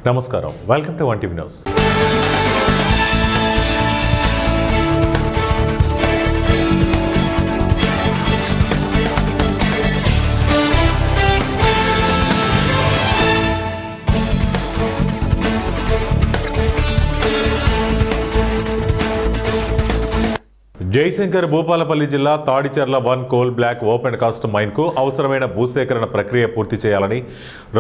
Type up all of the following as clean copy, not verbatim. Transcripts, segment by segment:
నమస్కారం, welcome to 1TV news. Jayashankar Bhupalpally జిల్లా Tadicherla 1 coal block open cast mine కు అవసరమైన భూసేకరణ ప్రక్రియ పూర్తి చేయాలని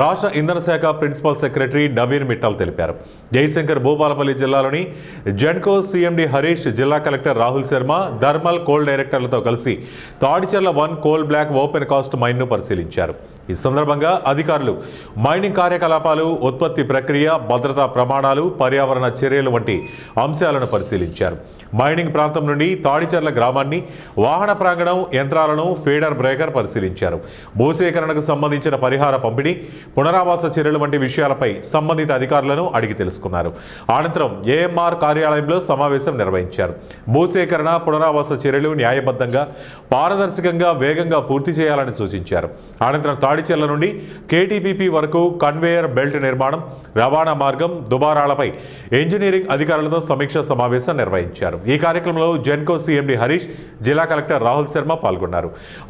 రాష్ట్ర ఇంధన శాఖ ప్రిన్సిపల్ సెక్రటరీ నవీన్ మిట్టల్ తెలిపారు. జయశంకర్ భూపాలపల్లి జిల్లాలోని జెన్కో సిఎండి హరీష్, జిల్లా collector Rahul Sharma, thermal coal డైరెక్టర్లతో కలిసి Tadicherla 1 coal block open cast mine ను పరిశీలించారు. ఈ సందర్భంగా అధికారులు మైనింగ్ కార్యకలాపాలు, ఉత్పత్తి ప్రక్రియ, భద్రతా ప్రమాణాలు, పర్యావరణ చర్యలు వంటి అంశాలను పరిశీలించారు. మైనింగ్ ప్రాంతం నుండి తాడిచెర్ల గ్రామాన్ని, వాహన ప్రాంగణం, యంత్రాలను, ఫీడర్ బ్రేకర్ పరిశీలించారు. భూసేకరణకు సంబంధించిన పరిహార పంపిణీ, పునరావాస చర్యలు వంటి విషయాలపై సంబంధిత అధికారులను అడిగి తెలుసుకున్నారు. అనంతరం ఏఎంఆర్ కార్యాలయంలో సమావేశం నిర్వహించారు. భూసేకరణ, పునరావాస చర్యలు న్యాయబద్ధంగా, పారదర్శకంగా, వేగంగా పూర్తి చేయాలని సూచించారు. అనంతరం తాడిచెర్ల నుండి కేటీపీపీ వరకు కన్వేయర్ బెల్ట్ నిర్మాణం, రవాణా మార్గం, దుబారాలపై ఇంజనీరింగ్ అధికారులతో సమీక్ష సమావేశం నిర్వహించారు. ఈ కార్యక్రమంలో జెన్కో సిఎండి హరీష్, జిల్లా కలెక్టర్ రాహుల్ శర్మ పాల్గొన్నారు.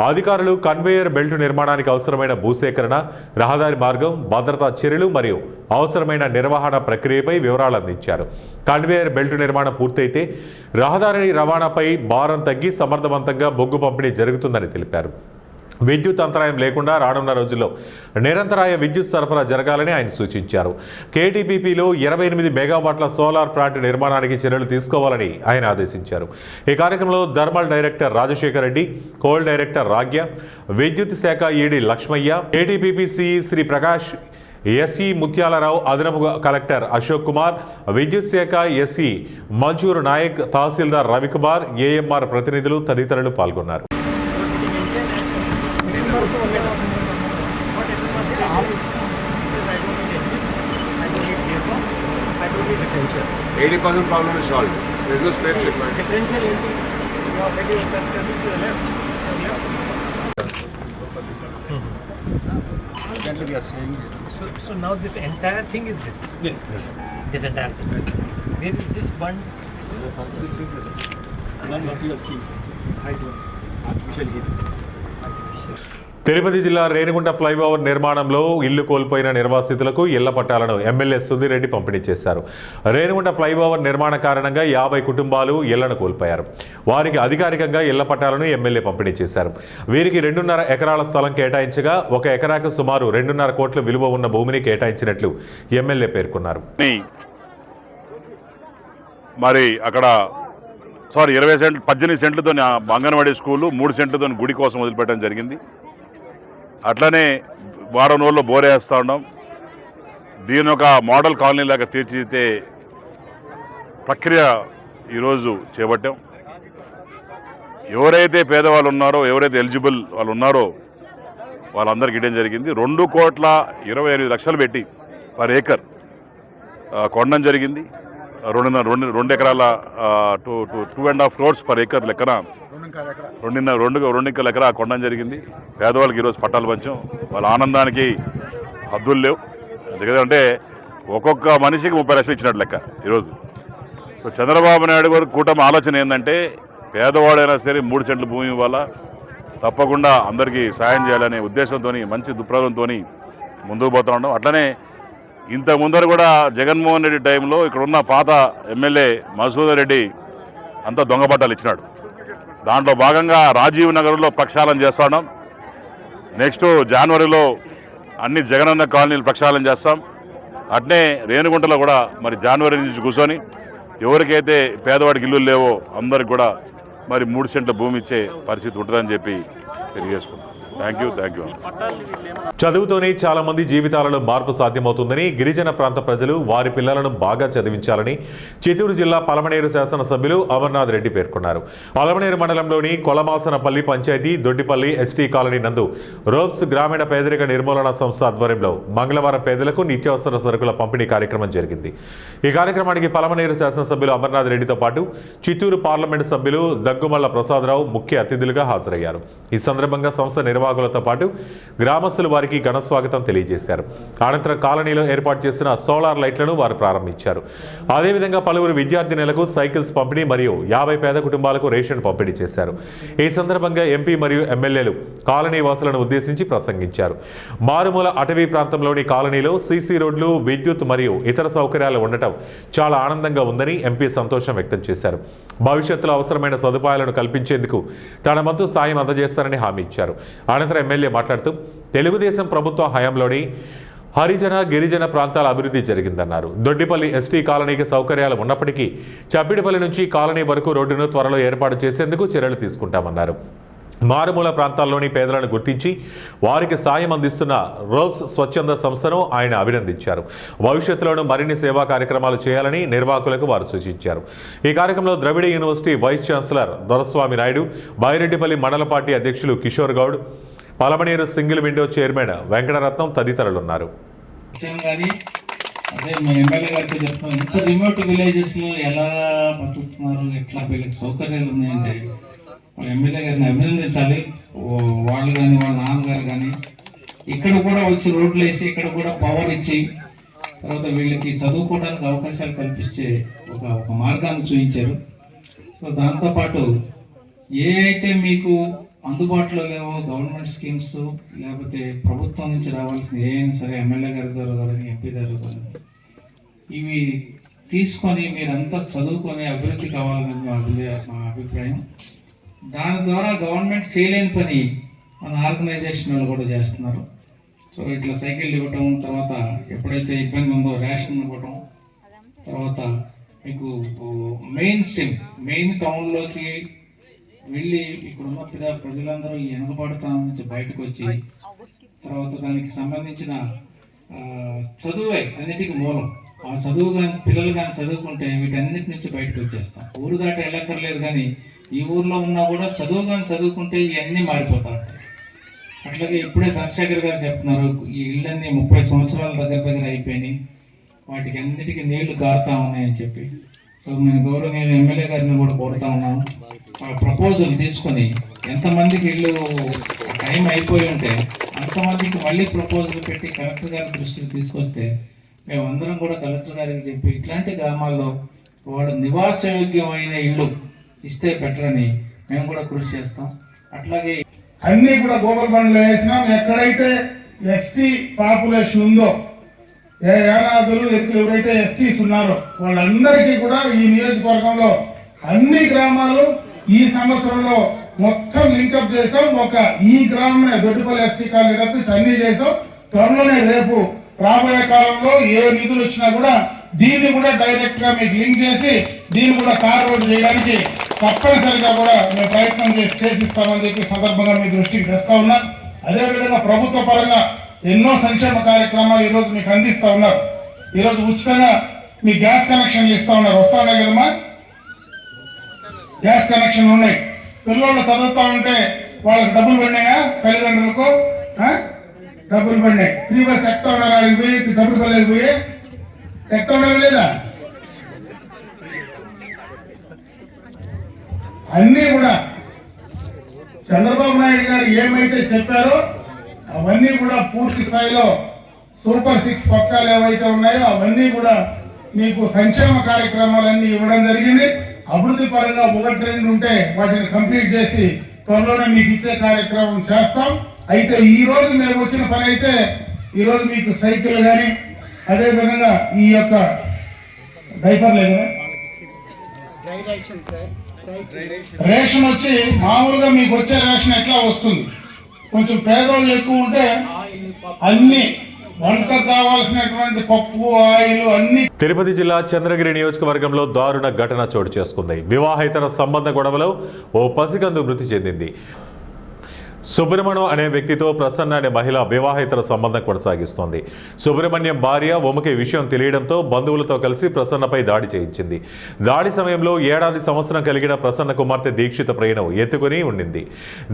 అధికారులు కన్వేయర్ బెల్ట్ నిర్మాణానికి అవసరమైన భూసేకరణ, రహదారి మార్గం, భద్రతా చర్యలు మరియు అవసరమైన నిర్వహణ ప్రక్రియపై వివరాలు అందించారు. కన్వేయర్ బెల్ట్ నిర్మాణం పూర్తయితే రహదారి రవాణాపై భారం తగ్గి సమర్థవంతంగా బొగ్గు పంపిణీ జరుగుతుందని తెలిపారు. విద్యుత్ అంతరాయం లేకుండా రానున్న రోజుల్లో నిరంతరాయ విద్యుత్ సరఫరా జరగాలని ఆయన సూచించారు. కేటీపీపీలో 28 మెగావాట్ల సోలార్ ప్లాంట్ నిర్మాణానికి చర్యలు తీసుకోవాలని ఆయన ఆదేశించారు. ఈ కార్యక్రమంలో thermal director Rajasekhar Reddy, coal director Ragya, విద్యుత్ శాఖ ED Lakshmaiah, KTPP CE Shri Prakash, SE Muthyalarao, అదనపు కలెక్టర్ అశోక్ కుమార్, విద్యుత్ శాఖ ఎస్ఈ మంజూర్ నాయక్, తహసీల్దార్ రవికుమార్, ఏఎంఆర్ ప్రతినిధులు తదితరులు పాల్గొన్నారు. 80% problem is solved. There is no spare shipment. Differential empty. You already turn to the left. Currently we are saying. So now this entire thing is this. Yes. This entire thing. Where is this one? This is the. Then what you are seeing. Height one. Artificial heat. Tirupati జిల్లా Renigunta flyover నిర్మాణంలో ఇల్లు కోల్పోయిన నిర్వాసితులకు ఇళ్ల పట్టాలను MLA Sudheer Reddy పంపిణీ చేశారు. Renigunta flyover నిర్మాణ కారణంగా 50 కుటుంబాలు ఇళ్లను కోల్పోయారు. వారికి అధికారికంగా ఇళ్ల పట్టాలను ఎమ్మెల్యే పంపిణీ చేశారు. వీరికి 2.5 ఎకరాల స్థలం కేటాయించగా 1 ఎకరాకు సుమారు 2.5 కోట్ల విలువ ఉన్న భూమిని కేటాయించినట్లు ఎమ్మెల్యే పేర్కొన్నారు. మరి అక్కడ 20 సెంట్లు 18 సెంట్లతో అంగన్వాడీ స్కూలు, 3 సెంట్లతో గుడి కోసం వదిలిపెట్టడం జరిగింది. అట్లనే వారం రోజుల్లో బోరేస్తూ ఉన్నాం. దీని ఒక మోడల్ కాలనీ లాగా తీర్చిదిద్దే ప్రక్రియ ఈరోజు చేపట్టాం. ఎవరైతే పేదవాళ్ళు ఉన్నారో, ఎవరైతే ఎలిజిబుల్ వాళ్ళు ఉన్నారో వాళ్ళందరికీ ఇవ్వడం జరిగింది. 2,28,00,000 పెట్టి పర్ ఏకర్ కొనడం జరిగింది. 2 ఎకరాల 2.5 crores పర్ ఏకర్ లెక్కన 2 ఎకరా కొనడం జరిగింది. పేదవాళ్ళకి ఈరోజు పట్టాలు పంచాం. వాళ్ళ ఆనందానికి హద్దులు లేవు. ఎందుకంటే ఒక్కొక్క మనిషికి 30 లక్షలు ఇచ్చినట్టు లెక్క ఈరోజు. సో చంద్రబాబు నాయుడు గారు కూటమి ఆలోచన ఏంటంటే పేదవాడైనా సరే 3 సెంట్ల భూమి ఇవ్వాలా, తప్పకుండా అందరికీ సాయం చేయాలనే ఉద్దేశంతో, మంచి దృక్పథంతో ముందుకు పోతూ ఉన్నాం. అట్లనే ఇంత ముందర కూడా జగన్మోహన్ రెడ్డి టైంలో ఇక్కడ ఉన్న పాత ఎమ్మెల్యే మసూదర్ రెడ్డి అంతా దొంగ పట్టాలు ఇచ్చినాడు. దాంట్లో భాగంగా రాజీవ్ నగర్లో ప్రక్షాళన చేస్తున్నాం. నెక్స్ట్ జనవరిలో అన్ని జగనన్న కాలనీలు ప్రక్షాళన చేస్తాం. అట్నే రేణిగుంటలో కూడా మరి జనవరి నుంచి కూర్చొని ఎవరికైతే పేదవాడికి ఇల్లు లేవో అందరికి కూడా మరి 3 సెంట్ల భూమి ఇచ్చే పరిస్థితి ఉంటుందని చెప్పి తెలియజేసుకున్నాం. Thank you. చదువుతోనే చాలా మంది జీవితాలలో మార్పు సాధ్యమవుతుందని, గిరిజన ప్రాంత ప్రజలు వారి పిల్లలను బాగా చదివించాలని చిత్తూరు జిల్లా పలమనేరు శాసనసభ్యులు అమర్నాథ్ రెడ్డి పేర్కొన్నారు. పలమనేరు మండలంలోని కొలమాసనపల్లి పంచాయతీ దొడ్డిపల్లి ఎస్టీ కాలనీ నందు రోప్స్ గ్రామీణ పేదరిక నిర్మూలన సంస్థ ఆధ్వర్యంలో మంగళవారం పేదలకు నిత్యావసర సరుకుల పంపిణీ కార్యక్రమం జరిగింది. ఈ కార్యక్రమానికి పలమనేరు శాసనసభ్యులు అమర్నాథ్ రెడ్డితో పాటు చిత్తూరు పార్లమెంటు సభ్యులు దగ్గుమల్ల ప్రసాదరావు ముఖ్య అతిథులుగా హాజరయ్యారు. ఈ సందర్భంగా సంస్థ నిర్వాహకులు నిర్వాహకులతో పాటు గ్రామస్తులు వారికి ఘన స్వాగతం తెలియజేశారు. అనంతరం కాలనీలో ఏర్పాటు చేసిన సోలార్ లైట్లను వారు ప్రారంభించారు. అదేవిధంగా పలువురు విద్యార్థినులకు సైకిల్స్ పంపిణీ మరియు 50 పేద కుటుంబాలకు రేషన్ పంపిణీ చేశారు. ఈ సందర్భంగా ఎంపీ మరియు ఎమ్మెల్యేలు కాలనీ వాసులను ఉద్దేశించి ప్రసంగించారు. మారుమూల అటవీ ప్రాంతంలోని కాలనీలో సీసీ రోడ్లు, విద్యుత్ మరియు ఇతర సౌకర్యాలు ఉండటం చాలా ఆనందంగా ఉందని ఎంపీ సంతోషం వ్యక్తం చేశారు. భవిష్యత్తులో అవసరమైన సదుపాయాలను కల్పించేందుకు తన వంతు సాయం అందజేస్తారని హామీ ఇచ్చారు. అనంతరం ఎమ్మెల్యే మాట్లాడుతూ తెలుగుదేశం ప్రభుత్వ హయాంలోని హరిజన, గిరిజన ప్రాంతాల అభివృద్ధి జరిగిందన్నారు. దొడ్డిపల్లి ఎస్టీ కాలనీకి సౌకర్యాలు ఉన్నప్పటికీ చప్పిడిపల్లి నుంచి కాలనీ వరకు రోడ్డును త్వరలో ఏర్పాటు చేసేందుకు చర్యలు తీసుకుంటామన్నారు. మారుమూల ప్రాంతాల్లోని పేదలను గుర్తించి వారికి సాయం అందిస్తున్న రోప్స్ స్వచ్ఛంద సంస్థను ఆయన అభినందించారు. భవిష్యత్తులోనూ మరిన్ని సేవా కార్యక్రమాలు చేయాలని నిర్వాహకులకు వారు సూచించారు. ఈ కార్యక్రమంలో Dravida university vice chancellor Doraswamy Naidu, Byreddipalli మండల పార్టీ అధ్యక్షులు Kishore Goud, Palamaner single window chairman Venkataratnam తదితరులున్నారు. అదే మా ఎమ్మెల్యే గారికి చెప్తున్నాం, ఇంత రిమోట్ విలేజెస్లో ఎలా బతుకుతున్నారు, ఎట్లా వీళ్ళకి సౌకర్యాలు ఉన్నాయంటే ఎమ్మెల్యే గారిని అభినందించాలి. వాళ్ళు కానీ వాళ్ళ నాన్నగారు కానీ ఇక్కడ కూడా వచ్చి రోడ్లు వేసి ఇక్కడ కూడా పవర్ ఇచ్చి తర్వాత వీళ్ళకి చదువుకోవడానికి అవకాశాలు కల్పించే ఒక మార్గాన్ని చూపించారు. సో దాంతోపాటు ఏ అయితే మీకు అందుబాటులో లేవో గవర్నమెంట్ స్కీమ్స్ లేకపోతే ప్రభుత్వం నుంచి రావాల్సిన ఏ అయినా సరే ఎమ్మెల్యే గారి ద్వారా కానీ ఎంపీ ద్వారా కానీ ఇవి తీసుకొని మీరంతా చదువుకొని అభివృద్ధి కావాలని మా అభిప్రాయం. దాని ద్వారా గవర్నమెంట్ చేయలేని పని మన ఆర్గనైజేషన్ వాళ్ళు కూడా చేస్తున్నారు. సో ఇట్లా సైకిల్ ఇవ్వటం, తర్వాత ఎప్పుడైతే ఇబ్బంది ఉందో రేషన్ ఇవ్వటం, తర్వాత మీకు మెయిన్ టౌన్లోకి వెళ్ళి ఇక్కడున్న ప్రజలందరూ ఈ వెనకబడతాం నుంచి బయటకు వచ్చి తర్వాత దానికి సంబంధించిన చదువే అన్నిటికీ మూలం. ఆ చదువు కానీ పిల్లలు కానీ చదువుకుంటే వీటన్నిటి నుంచి బయటకు వచ్చేస్తాం. ఊరు దాటి వెళ్ళక్కర్లేదు, కానీ ఈ ఊర్లో ఉన్నా కూడా చదువు కానీ చదువుకుంటే ఇవన్నీ మారిపోతా ఉంటాయి. అట్లాగే ఇప్పుడే చంద్రశేఖర్ గారు చెప్తున్నారు, ఈ ఇళ్ళన్నీ 30 సంవత్సరాల దగ్గర అయిపోయినాయి, వాటికి అన్నిటికీ నీళ్లు కారుతా ఉన్నాయని చెప్పి. సో నేను గౌరవనీయులు ఎమ్మెల్యే గారిని కూడా కోరుతా ఉన్నాను, ప్రపోజల్ తీసుకొని ఎంతమందికి ఇల్లు టైం అయిపోయి ఉంటే అంతమందికి మళ్ళీ ప్రపోజల్ పెట్టి కలెక్టర్ గారి దృష్టికి తీసుకొస్తే మేమందరం కూడా కలెక్టర్ గారికి చెప్పి ఇట్లాంటి గ్రామాల్లో వాడు నివాసయోగ్యమైన ఇల్లు ఇస్తే బెటర్ అని మేము కూడా కృషి చేస్తాం. అట్లాగే అన్ని కూడా గోగుల్ బండ్లు వేసినాం. ఎక్కడైతే ఎస్టీ పాపులేషన్ ఉందో, ఏ యానాదులు ఎవరైతే ఎస్టీస్ ఉన్నారో వాళ్ళందరికీ కూడా ఈ నియోజకవర్గంలో అన్ని గ్రామాలు ఈ సంవత్సరంలో మొత్తం లింకప్ చేసాం. ఈ గ్రామమే దొడ్డిపల్లి ఎస్టీ కాలనీ తప్పించి అన్ని చేసాం. త్వరలోనే రేపు రాబోయే కాలంలో ఏ నిధులు వచ్చినా కూడా దీన్ని కూడా డైరెక్ట్ గా మీకు లింక్ చేసి దీన్ని కూడా కార్ రోడ్ చేయడానికి తప్పనిసరిగా కూడా మేము ప్రయత్నం చేసిస్తామని చెప్పి సందర్భంగా మీ దృష్టికి తెస్తా ఉన్నా. అదేవిధంగా ప్రభుత్వ పరంగా ఎన్నో సంక్షేమ కార్యక్రమాలు ఈరోజు మీకు అందిస్తా ఉన్నారు. ఈరోజు ఉచితంగా మీ గ్యాస్ కనెక్షన్లు ఇస్తా ఉన్నారు. వస్తా ఉన్నాయి కదమ్మా, గ్యాస్ కనెక్షన్ ఉన్నాయి. పిల్లలు చదువుతా ఉంటే వాళ్ళకి డబ్బులు పడినాయా, తల్లిదండ్రులకు డబ్బులు పడినాయి. 3 బస్ ఎక్కుతా ఉన్నారు, అడిగి పోయి చదువుకోలేక పోయి ఎక్కుతా ఉన్నారు లేదా? అన్నీ కూడా చంద్రబాబు నాయుడు గారు ఏమైతే చెప్పారో అవన్నీ కూడా పూర్తి స్థాయిలో సూపర్ 6 పథకాలు ఏవైతే ఉన్నాయో అవన్నీ కూడా మీకు సంక్షేమ కార్యక్రమాలన్నీ ఇవ్వడం జరిగింది. అభివృద్ధి పరంగా 1-2 ఉంటే వాటిని కంప్లీట్ చేసి త్వరలోనే మీకు ఇచ్చే కార్యక్రమం చేస్తాం. అయితే ఈ రోజు మేము వచ్చిన పని అయితే ఈరోజు మీకు సైకిల్ కానీ అదేవిధంగా ఈ యొక్క డైపర్లే కదా రేషన్ వచ్చి మామూలుగా మీకు వచ్చే రేషన్ ఎట్లా వస్తుంది, కొంచెం పేదవాళ్ళు ఎక్కువ ఉంటే అన్ని వంటకు కావాల్సినటువంటి పప్పు, ఆయిల్ అన్ని. తిరుపతి జిల్లా చంద్రగిరి నియోజకవర్గంలో దారుణ ఘటన చోటు చేసుకుంది. వివాహేతర సంబంధ గొడవలో ఓ పసికందు మృతి చెందింది. సుబ్రహ్మణ్యం అనే వ్యక్తితో ప్రసన్న అనే మహిళ వివాహేతర సంబంధం కొనసాగిస్తోంది. సుబ్రహ్మణ్యం భార్య ఉమకి విషయం తెలియడంతో బంధువులతో కలిసి ప్రసన్నపై దాడి చేయించింది. దాడి సమయంలో 7 సంవత్సరం కలిగిన ప్రసన్న కుమార్తె దీక్షిత ప్రేయను ఎత్తుకుని ఉండింది.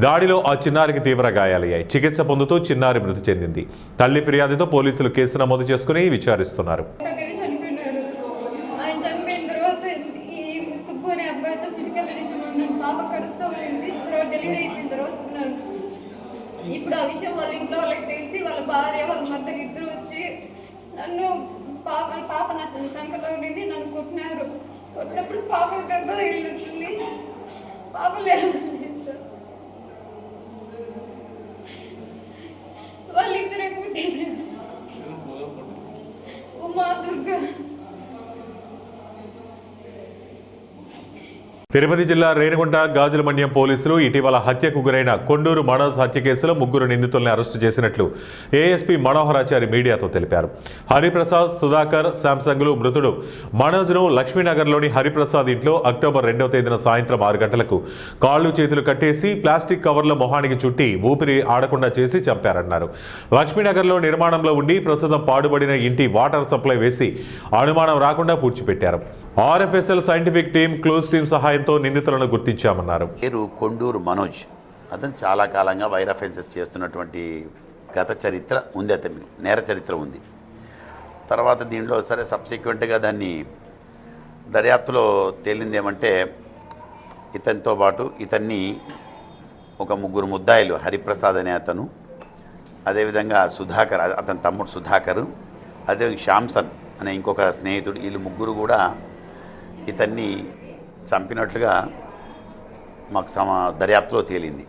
దాడిలో ఆ చిన్నారికి తీవ్ర గాయాలయ్యాయి. చికిత్స పొందుతూ చిన్నారి మృతి చెందింది. తల్లి ఫిర్యాదుతో పోలీసులు కేసు నమోదు చేసుకుని విచారిస్తున్నారు. ఇప్పుడు భార్య వాళ్ళ మధ్య ఇద్దరు వచ్చి నన్ను పాప నా సంకటం ఉండింది, నన్ను కొట్టినారు. కొట్టినప్పుడు పాప దెబ్బ తగిలినట్టుంది, పాప లేదు సార్. వాళ్ళిద్దరే కొట్టినారు. ఉమా దుర్గా. తిరుపతి జిల్లా రేణిగుంట గాజుల మండ్యం పోలీసులు ఇటీవల హత్యకు గురైన కొండూరు మనోజ్ హత్య కేసులో 3 నిందితుల్ని అరెస్టు చేసినట్లు ఏఎస్పీ మనోహరాచారి మీడియాతో తెలిపారు. హరిప్రసాద్, సుధాకర్, శాంసంగ్లు మృతుడు మనోజ్ను లక్ష్మీనగర్లోని హరిప్రసాద్ ఇంట్లో అక్టోబర్ 2వ తేదీన సాయంత్రం 6 గంటలకు కాళ్లు చేతులు కట్టేసి ప్లాస్టిక్ కవర్ల మొహానికి చుట్టి ఊపిరి ఆడకుండా చేసి చంపారన్నారు. లక్ష్మీనగర్లో నిర్మాణంలో ఉండి ప్రస్తుతం పాడుబడిన ఇంటి వాటర్ సప్లై వేసి అనుమానం రాకుండా పూడ్చిపెట్టారు. RFSL scientific team, close team సహాయంతో నిందితులను గుర్తించామన్నారు. పేరు కొండూరు మనోజ్. అతను చాలా కాలంగా వైర్ అఫెన్సెస్ చేస్తున్నటువంటి గత చరిత్ర ఉంది, అతని నేర చరిత్ర ఉంది. తర్వాత దీనిలో సరే సబ్సిక్వెంట్గా దాన్ని దర్యాప్తులో తేలింది ఏమంటే ఇతనితో పాటు ఇతన్ని ఒక 3 ముద్దాయిలు, హరిప్రసాద్ అనే అతను, అదేవిధంగా సుధాకర్ అతని తమ్ముడు సుధాకర్, అదే శ్యామ్సన్ అనే ఇంకొక స్నేహితుడు, వీళ్ళు 3 కూడా ఇతన్ని చంపినట్లుగా మాకు దర్యాప్తులో తేలింది.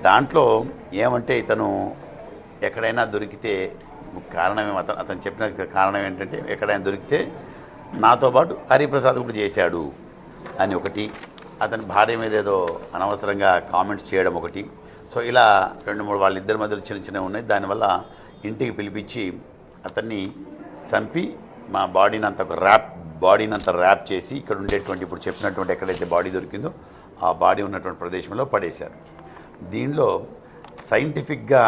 దాంట్లో ఏమంటే ఇతను ఎక్కడైనా దొరికితే కారణం అతను చెప్పిన కారణం ఏంటంటే ఎక్కడైనా దొరికితే నాతో పాటు హరిప్రసాద్ కూడా చేశాడు అని ఒకటి, అతని భార్య మీద ఏదో అనవసరంగా కామెంట్స్ చేయడం ఒకటి. సో ఇలా 2-3 వాళ్ళిద్దరి మధ్యలో చిన్న ఉన్నాయి. దానివల్ల ఇంటికి పిలిపించి అతన్ని చంపి మా బాడీని అంతా ర్యాప్ చేసి ఇక్కడ ఉండేటువంటి ఇప్పుడు చెప్పినటువంటి ఎక్కడైతే బాడీ దొరికిందో ఆ బాడీ ఉన్నటువంటి ప్రదేశంలో పడేశారు. దీనిలో సైంటిఫిక్గా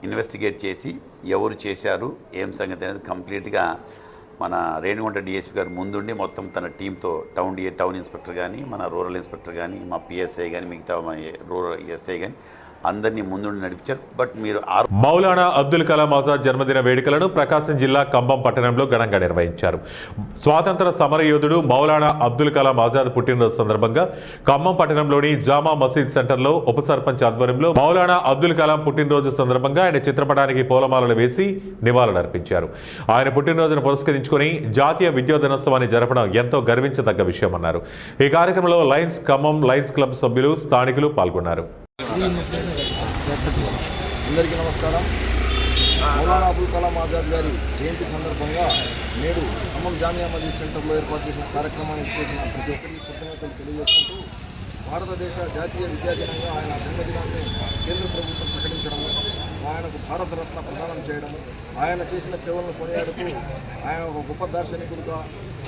ఇన్వెస్టిగేట్ చేసి ఎవరు చేశారు ఏం సంగతి అనేది కంప్లీట్గా మన రేణిగుంట డిఎస్పీ గారు ముందుండి మొత్తం తన టీంతో టౌన్ ఇన్స్పెక్టర్ కానీ, మన రూరల్ ఇన్స్పెక్టర్ కానీ, మా పిఎస్ఐ కానీ, మిగతా మా రూరల్ ఎస్ఐ కానీ అందరినీ ముందుండి నడిపించారు. బట్ మీరు మౌలానా అబ్దుల్ కలాం ఆజాద్ జన్మదిన వేడుకలను ప్రకాశం జిల్లా కంభం పట్టణంలో ఘనంగా నిర్వహించారు. స్వాతంత్ర సమరయోధుడు మౌలానా అబ్దుల్ కలాం ఆజాద్ పుట్టినరోజు సందర్భంగా ఖమ్మం పట్టణంలోని జామా మసీద్ సెంటర్లో ఉప సర్పంచ్ ఆధ్వర్యంలో మౌలానా అబ్దుల్ కలాం పుట్టినరోజు సందర్భంగా ఆయన చిత్రపటానికి పూలమాలలు వేసి నివాళులర్పించారు. ఆయన పుట్టినరోజును పురస్కరించుకుని జాతీయ విద్యా దినోత్సవాన్ని జరపడం ఎంతో గర్వించదగ్గ విషయమన్నారు. ఈ కార్యక్రమంలో లయన్స్ ఖమ్మం లయన్స్ క్లబ్ సభ్యులు, స్థానికులు పాల్గొన్నారు. అందరికీ నమస్కారం. మౌలానా అబుల్ కలాం ఆజాద్ గారి జయంతి సందర్భంగా నేడు ఖమ్మం జామియా మసీద్ సెంటర్లో ఏర్పాటు చేసిన కార్యక్రమానికి చేసిన ప్రతి ఒక్కరికి కృతజ్ఞతలు తెలియజేసుకుంటూ భారతదేశ జాతీయ విద్యా దినంగా ఆయన జన్మదినాన్ని కేంద్ర ప్రభుత్వం ప్రకటించడము, ఆయనకు భారతరత్న ప్రదానం చేయడము, ఆయన చేసిన సేవలను కొనియాడుతూ ఆయన ఒక గొప్ప దార్శనికుడిగా,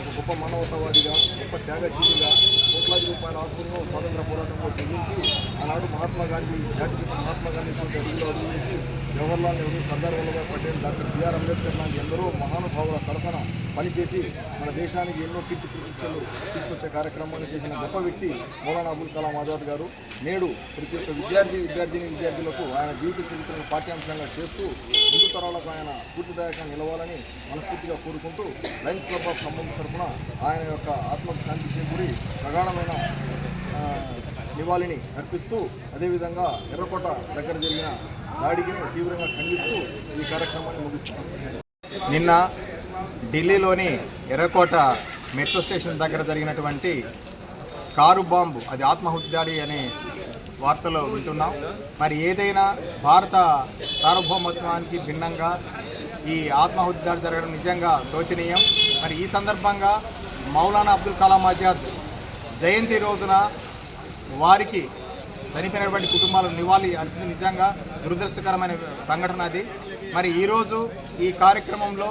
ఒక గొప్ప మానవతావాదిగా, గొప్ప త్యాగశీలిగా కోట్లాది రూపాయల ఆస్తులను స్వాతంత్ర పోరాటంలో తెగించి ఆనాడు మహాత్మా గాంధీ అడుగులో అడుగు వేసి జవహర్లాల్ నెహ్రూ, సర్దార్ వల్లభాయ్ పటేల్, డాక్టర్ బిఆర్ అంబేద్కర్ లాంటి ఎందరో మహానుభావుల సరసన పనిచేసి మన దేశానికి ఎన్నో కీర్తి ప్రతిష్టలు తీసుకొచ్చే కార్యక్రమాన్ని చేసిన గొప్ప వ్యక్తి మౌలానా అబుల్ కలాం ఆజాద్ గారు. నేడు ప్రతి ఒక్క విద్యార్థులకు ఆయన జీవిత చరిత్రను పాఠ్యాంశంగా చేస్తూ ముందు తరాలకు ఆయన స్ఫూర్తిదాయకంగా నిలవాలని మనస్ఫూర్తిగా కోరుకుంటూ లయన్స్ క్లబ్ ఆఫ్ ఖమ్మం తరఫున ఆయన యొక్క ఆత్మకు శాంతి చేకూరి ప్రగాఢమైన నివాళిని అర్పిస్తూ, అదేవిధంగా ఎర్రకోట దగ్గర జరిగిన దాడికి తీవ్రంగా ఖండిస్తూ ఈ కార్యక్రమాన్ని ముగిస్తున్నాం. నిన్న ఢిల్లీలోని ఎర్రకోట మెట్రో స్టేషన్ దగ్గర జరిగినటువంటి కారు బాంబు, అది ఆత్మాహుతి దాడి అనే వార్తలో వింటున్నాం. మరి ఏదైనా భారత సార్వభౌమత్వానికి భిన్నంగా ఈ ఆత్మాహుతి దాడి జరగడం నిజంగా శోచనీయం. మరి ఈ సందర్భంగా మౌలానా అబ్దుల్ కలాం ఆజాద్ జయంతి రోజున వారికి చనిపోయినటువంటి కుటుంబాలకు నివాళి అర్పించడం నిజంగా దురదృష్టకరమైన సంఘటన అది. మరి ఈరోజు ఈ కార్యక్రమంలో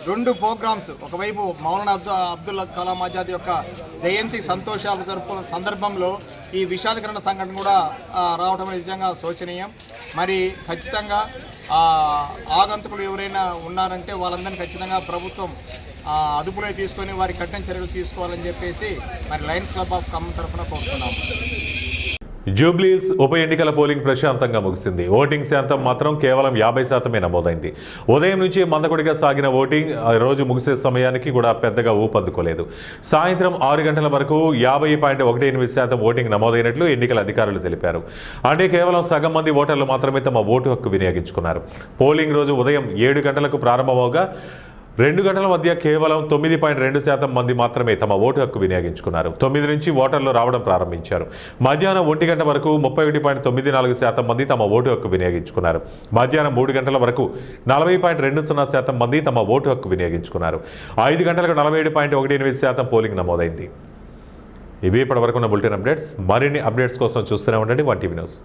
2 ప్రోగ్రామ్స్, ఒకవైపు మౌలానా అబ్దుల్ కలాం ఆజాద్ యొక్క జయంతి సంతోషాలు జరుపుకున్న సందర్భంలో ఈ విషాదకరమైన సంఘటన కూడా రావడం నిజంగా శోచనీయం. మరి ఖచ్చితంగా ఆగంతకులు ఎవరైనా ఉన్నారంటే వాళ్ళందరినీ ఖచ్చితంగా ప్రభుత్వం అదుపులో తీసుకొని వారి కఠిన చర్యలు తీసుకోవాలని చెప్పేసి మరి లయన్స్ క్లబ్ ఆఫ్ ఖమ్మం తరఫున కోరుతున్నాము. జూబ్లీహిల్స్ ఉప ఎన్నికల పోలింగ్ ప్రశాంతంగా ముగిసింది. ఓటింగ్ శాతం మాత్రం కేవలం 50% నమోదైంది. ఉదయం నుంచి మందకొడిగా సాగిన ఓటింగ్ రోజు ముగిసే సమయానికి కూడా పెద్దగా ఊపందుకోలేదు. సాయంత్రం 6 గంటల వరకు 50.18% ఓటింగ్ నమోదైనట్లు ఎన్నికల అధికారులు తెలిపారు. అంటే కేవలం సగం మంది ఓటర్లు మాత్రమే తమ ఓటు హక్కు వినియోగించుకున్నారు. పోలింగ్ రోజు ఉదయం 7 గంటలకు ప్రారంభమవగా 2 గంటల మధ్య కేవలం 9.2% మంది మాత్రమే తమ ఓటు హక్కు వినియోగించుకున్నారు. 9 నుంచి ఓటర్లు రావడం ప్రారంభించారు. మధ్యాహ్నం 1 గంట వరకు 31.94% మంది తమ ఓటు హక్కు వినియోగించుకున్నారు. మధ్యాహ్నం 3 గంటల వరకు 40.20% మంది తమ ఓటు హక్కు వినియోగించుకున్నారు. 5 గంటలకు 47.18% పోలింగ్ నమోదైంది. ఇవి ఇప్పటివరకు ఉన్న బులెటిన్ అప్డేట్స్. మరిన్ని అప్డేట్స్ కోసం చూస్తూనే ఉండండి 1 టీవీ న్యూస్.